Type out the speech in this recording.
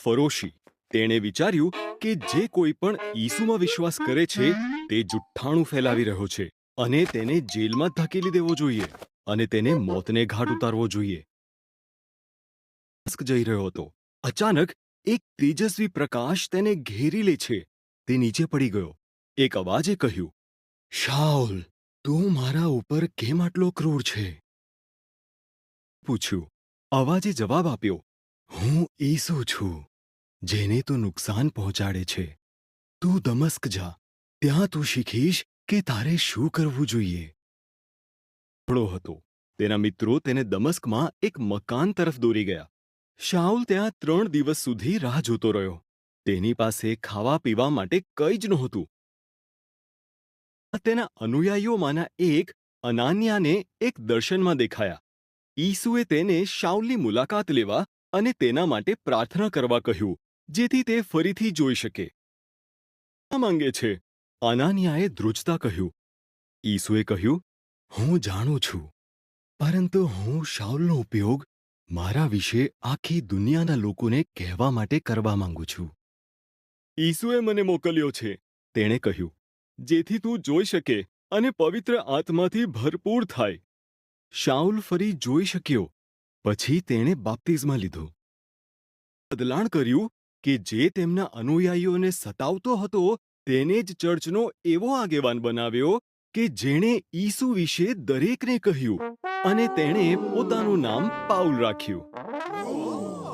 ફરોશી. તેણે વિચાર્યું કે જે કોઈ પણ ઈસુમાં વિશ્વાસ કરે છે તે જુઠ્ઠાણું ફેલાવી રહ્યો છે અને તેને જેલમાં ધકેલી દેવો જોઈએ અને તેને મોતને ઘાટ ઉતારવો જોઈએ. દમસ્ક જઈ રહ્યો હતો. અચાનક એક તેજસ્વી પ્રકાશ તેને ઘેરી લે છે. તે નીચે પડી ગયો. એક અવાજે કહ્યું, શાઉલ, તું મારા ઉપર કેમ આટલો ક્રૂર છે? પૂછ્યું. અવાજે જવાબ આપ્યો, હું ઈસુ છું, જેને તું નુકસાન પહોંચાડે છે. તું દમસ્ક જા. ત્યાં તું શીખીશ કે તારે શું કરવું જોઈએ. થોડો હતો. તેના મિત્રો તેને દમસ્કમાં એક મકાન તરફ દોરી ગયા. શાઉલ ત્યાં 3 દિવસ સુધી રાહ જોતો રહ્યો. તેની પાસે ખાવા પીવા માટે કંઈ જ નહોતું. તેના અનુયાયીઓમાંના એક અનાન્યાને એક દર્શનમાં દેખાયા. ઈસુએ તેને શાઉલની મુલાકાત લેવા અને તેના માટે પ્રાર્થના કરવા કહ્યું, જેથી તે ફરીથી જોઈ શકે. આ માંગે છે? અનાનિયાએ ધ્રુજતા કહ્યું. ઈસુએ કહ્યું, હું જાણું છું, પરંતુ હું શાઉલનો ઉપયોગ મારા વિશે આખી દુનિયાના લોકોને કહેવા માટે કરવા માંગુ છું. ઈસુએ મને મોકલ્યો છે, તેણે કહ્યું, જેથી તું જોઈ શકે અને પવિત્ર આત્માથી ભરપૂર થાય. શાઉલ ફરી જોઈ શક્યો. પછી તેણે બાપ્તિસ્મા લીધો. બદલાણ કર્યું કે જે તેમના અનુયાયીઓને સતાવતો હતો તેને જ ચર્ચનો એવો આગેવાન બનાવ્યો કે જેણે ઈસુ વિશે દરેકને કહ્યું અને તેણે પોતાનું નામ પાઉલ રાખ્યું.